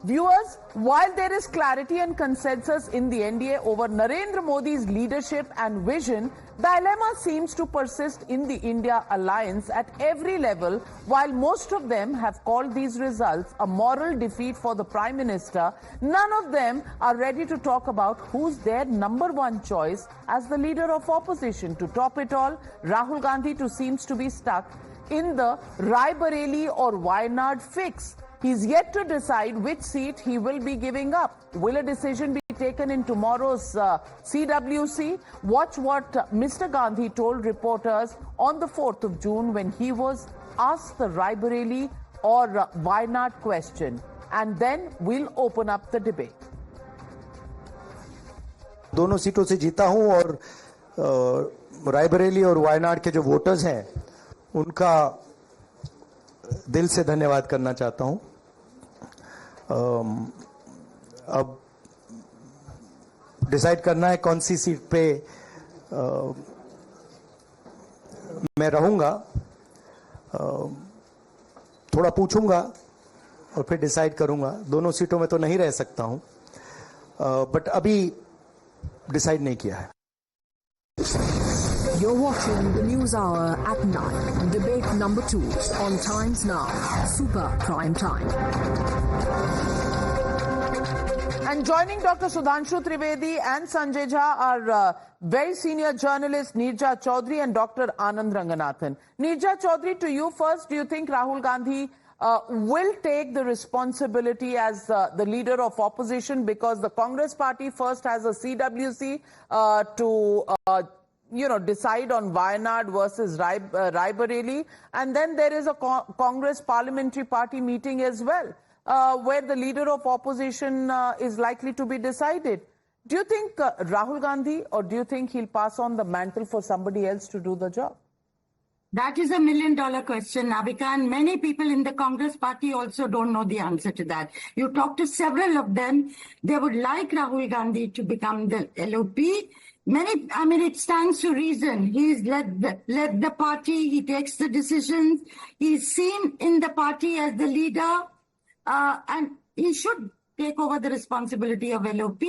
Viewers, while there is clarity and consensus in the NDA over Narendra Modi's leadership and vision, dilemma seems to persist in the India alliance at every level. While most of them have called these results a moral defeat for the Prime Minister, none of them are ready to talk about who's their number one choice as the leader of opposition. To top it all, Rahul Gandhi too seems to be stuck in the Rae-Bareli or Wayanad fix. He's yet to decide which seat he will be giving up. Will a decision be taken in tomorrow's CWC? Watch what Mr. Gandhi told reporters on the 4th of June when he was asked the Rae-Bareli or Wayanad question. And then we'll open up the debate. दोनों सीटों से जीता हूं और रायबरेली और वायनाड के जो voters हैं उनका दिल से धन्यवाद करना चाहता हूं। अब डिसाइड करना है कौन सी सीट पे मैं रहूंगा। थोड़ा पूछूंगा और फिर डिसाइड करूंगा। दोनों सीटों में तो नहीं रह सकता हूं, बट अभी डिसाइड नहीं किया है। You're watching the News Hour at 9, debate number 2 on Times Now, Super Prime Time. And joining Dr. Sudhanshu Trivedi and Sanjay Jha are very senior journalists Neerja Chaudhary and Dr. Anand Ranganathan. Neerja Chaudhary, to you first, do you think Rahul Gandhi will take the responsibility as the leader of opposition, because the Congress party first has a CWC to decide on Wayanad versus Rae-Bareli, and then there is a Congress parliamentary party meeting as well, where the leader of opposition is likely to be decided. Do you think Rahul Gandhi, or do you think he'll pass on the mantle for somebody else to do the job? That is $1 million question, Navika, and many people in the Congress party also don't know the answer to that. You talk to several of them, they would like Rahul Gandhi to become the LoP. It stands to reason. He's led the party, he takes the decisions, he's seen in the party as the leader, and he should take over the responsibility of LoP,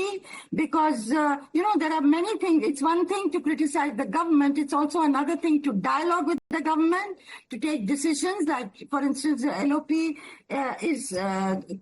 because, there are many things. It's one thing to criticize the government. It's also another thing to dialogue with the government, to take decisions like, for instance, LoP is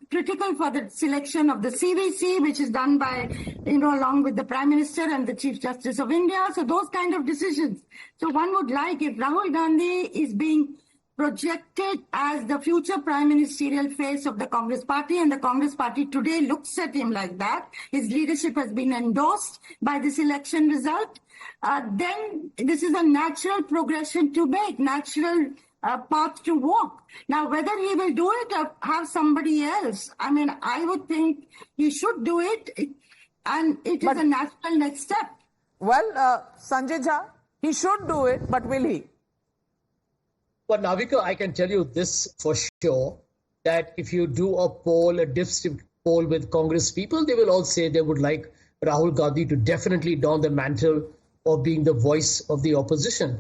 critical for the selection of the CVC, which is done by, along with the Prime Minister and the Chief Justice of India. So those kind of decisions. So one would like, if Rahul Gandhi is being projected as the future prime ministerial face of the Congress party, and the Congress party today looks at him like that, his leadership has been endorsed by this election result, then this is a natural progression to make, natural path to walk. Now, whether he will do it or have somebody else, I would think he should do it, and it is a natural next step. Well, Sanjay Jha, he should do it, but will he? But Navika, I can tell you this for sure, that if you do a poll, a dipstick poll with Congress people, they will all say they would like Rahul Gandhi to definitely don the mantle of being the voice of the opposition.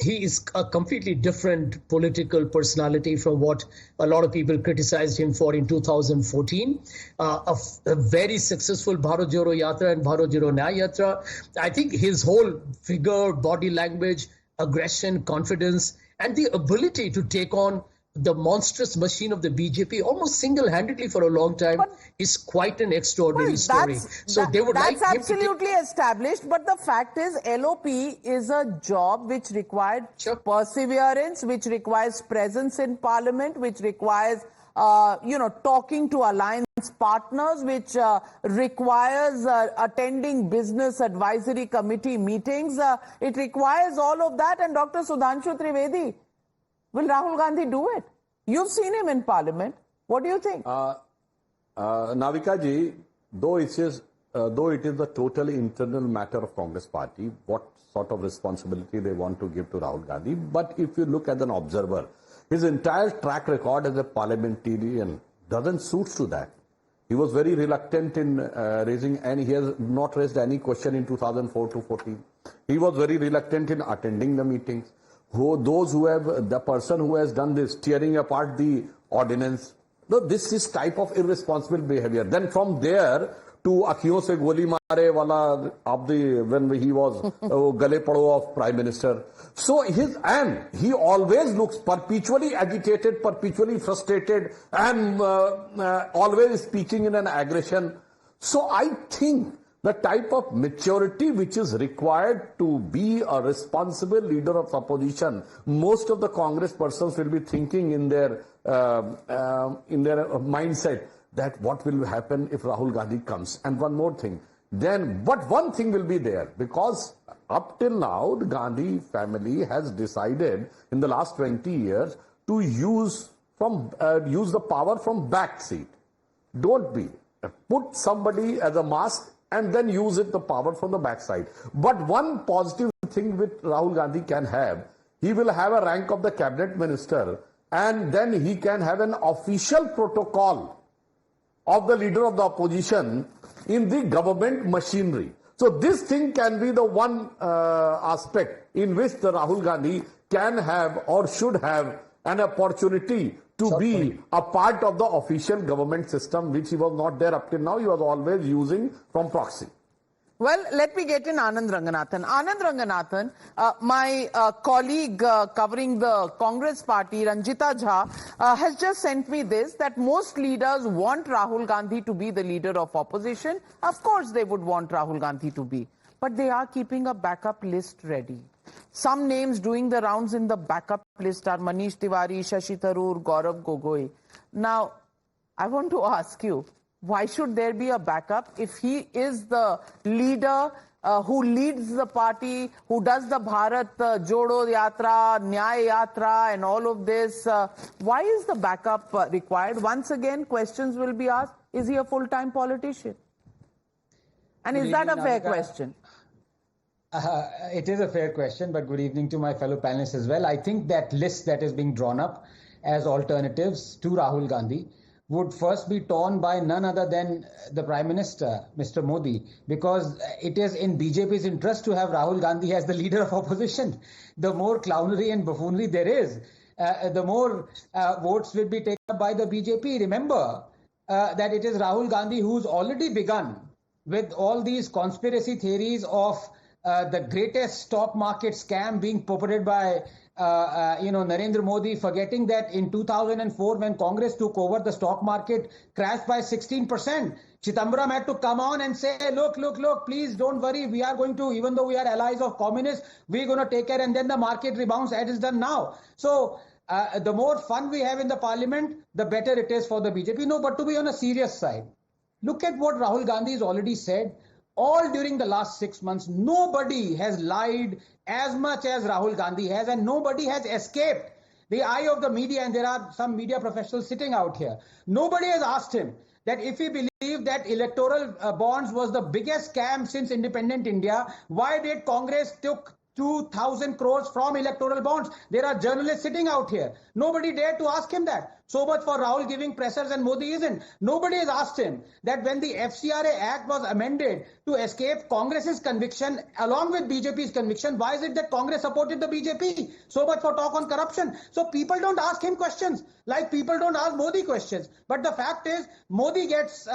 He is a completely different political personality from what a lot of people criticized him for in 2014. A very successful Bharat Jodo Yatra and Bharat Jodo Nyaya Yatra. I think his whole figure, body language, aggression, confidence, and the ability to take on the monstrous machine of the BJP almost single-handedly for a long time is quite an extraordinary story. That's absolutely established, but the fact is LoP is a job which required perseverance, which requires presence in parliament, which requires talking to alliance partners, which requires attending business advisory committee meetings. It requires all of that. And Dr. Sudhanshu Trivedi, will Rahul Gandhi do it? You've seen him in parliament. What do you think? Navika ji, though it is the totally internal matter of Congress party, what sort of responsibility they want to give to Rahul Gandhi. But if you look as an observer, his entire track record as a parliamentarian doesn't suit to that. He was very reluctant in raising, and he has not raised any question in 2004 to 14. He was very reluctant in attending the meetings. The person who has done this, tearing apart the ordinance, No, this is type of irresponsible behavior. Then from there to Akhiyon se goli mare wala when he was gale pado of Prime Minister. So he always looks perpetually agitated, perpetually frustrated, and always speaking in an aggression. So I think the type of maturity which is required to be a responsible leader of opposition, most of the Congress persons will be thinking in their mindset that what will happen if Rahul Gandhi comes. And one more thing, but one thing will be there, because up till now the Gandhi family has decided in the last 20 years to use the power from back seat. Put somebody as a mask and then use the power from the backside. But one positive thing which Rahul Gandhi can have, he will have a rank of the cabinet minister, and then he can have an official protocol of the leader of the opposition in the government machinery. So this thing can be the one aspect in which the Rahul Gandhi can have or should have an opportunity to be a part of the official government system, which he was not there up till now. He was always using from proxy. Well, let me get in Anand Ranganathan. Anand Ranganathan, my colleague covering the Congress party, Ranjita Jha, has just sent me this, that most leaders want Rahul Gandhi to be the leader of opposition. Of course they would want Rahul Gandhi to be, but they are keeping a backup list ready. Some names doing the rounds in the backup list are Manish Tiwari, Shashi Tharoor, Gaurav Gogoi. Now, I want to ask you, why should there be a backup if he is the leader who leads the party, who does the Bharat Jodo Yatra, Nyaya Yatra and all of this? Why is the backup required? Once again, questions will be asked, is he a full-time politician? And is that a fair question? It is a fair question, but good evening to my fellow panelists as well. I think that list that is being drawn up as alternatives to Rahul Gandhi would first be torn by none other than the Prime Minister, Mr. Modi, because it is in BJP's interest to have Rahul Gandhi as the leader of opposition. The more clownery and buffoonery there is, the more votes will be taken up by the BJP. Remember that it is Rahul Gandhi who's already begun with all these conspiracy theories of the greatest stock market scam being purported by Narendra Modi, forgetting that in 2004, when Congress took over, the stock market crashed by 16%. Chidambaram had to come on and say, look, please don't worry. We are going to, even though we are allies of communists, we're going to take care. And then the market rebounds as is done now. So the more fun we have in the parliament, the better it is for the BJP. No, but to be on a serious side, look at what Rahul Gandhi has already said. All during the last 6 months, nobody has lied as much as Rahul Gandhi has, and nobody has escaped the eye of the media, and there are some media professionals sitting out here. Nobody has asked him that if he believed that electoral bonds was the biggest scam since independent India, why did Congress took 2,000 crores from electoral bonds? There are journalists sitting out here. Nobody dared to ask him that. So much for Rahul giving pressers and Modi isn't. Nobody has asked him that when the FCRA Act was amended to escape Congress's conviction along with BJP's conviction, why is it that Congress supported the BJP? So much for talk on corruption. So people don't ask him questions like people don't ask Modi questions. But the fact is Modi gets,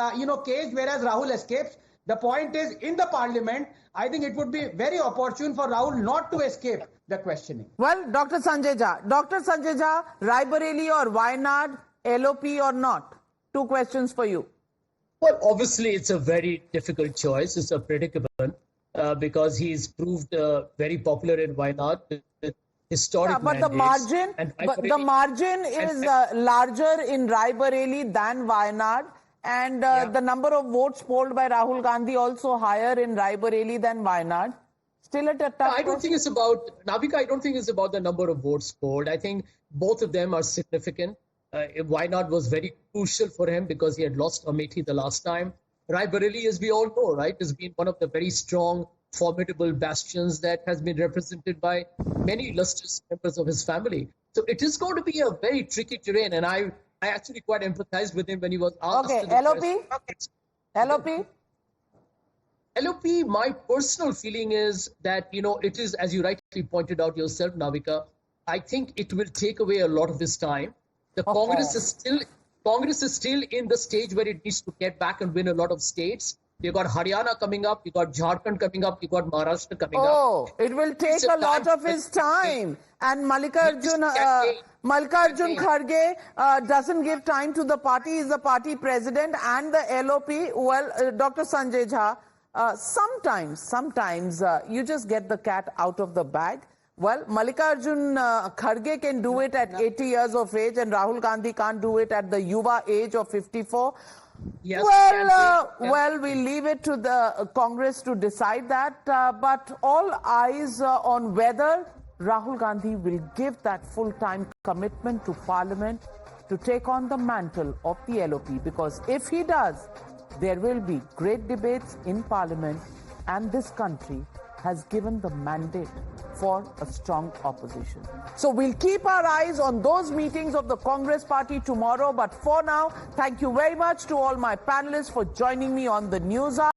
caged, whereas Rahul escapes. The point is, in the parliament, I think it would be very opportune for Rahul not to escape the questioning. Well, Dr. Sanjay Jha, Raebareli or Wayanad, LoP or not? Two questions for you. Well, obviously, it's a very difficult choice. It's a predicament because he's proved very popular in Wayanad with historic but the margin is larger in Raebareli than Wayanad. And the number of votes polled by Rahul Gandhi also higher in Raebareli than Wayanad. Still a tough I don't think it's about, Navika, I don't think it's about the number of votes polled. I think both of them are significant. Wayanad was very crucial for him because he had lost Amethi the last time. Raebareli, as we all know, right, has been one of the very strong, formidable bastions that has been represented by many illustrious members of his family. So it is going to be a very tricky terrain, and I actually quite empathized with him when he was asked. Okay, LoP? LoP, my personal feeling is that, it is, as you rightly pointed out yourself, Navika, I think it will take away a lot of his time. The Congress is still Congress is still in the stage where it needs to get back and win a lot of states. You got Haryana coming up, you got Jharkhand coming up, you got Maharashtra coming up. Oh, it will take a lot of his time. And Mallikarjun Kharge doesn't give time to the party. He's the party president and the LoP. Well, Dr. Sanjay Jha, sometimes you just get the cat out of the bag. Well, Mallikarjun Kharge can do it at 80 years of age, and Rahul Gandhi can't do it at the Yuva age of 54. Yes, well, we leave it to the Congress to decide that. But all eyes on whether Rahul Gandhi will give that full-time commitment to Parliament to take on the mantle of the LoP. Because if he does, there will be great debates in Parliament, and this country has given the mandate for a strong opposition. So we'll keep our eyes on those meetings of the Congress party tomorrow. But for now, thank you very much to all my panelists for joining me on the News Hour.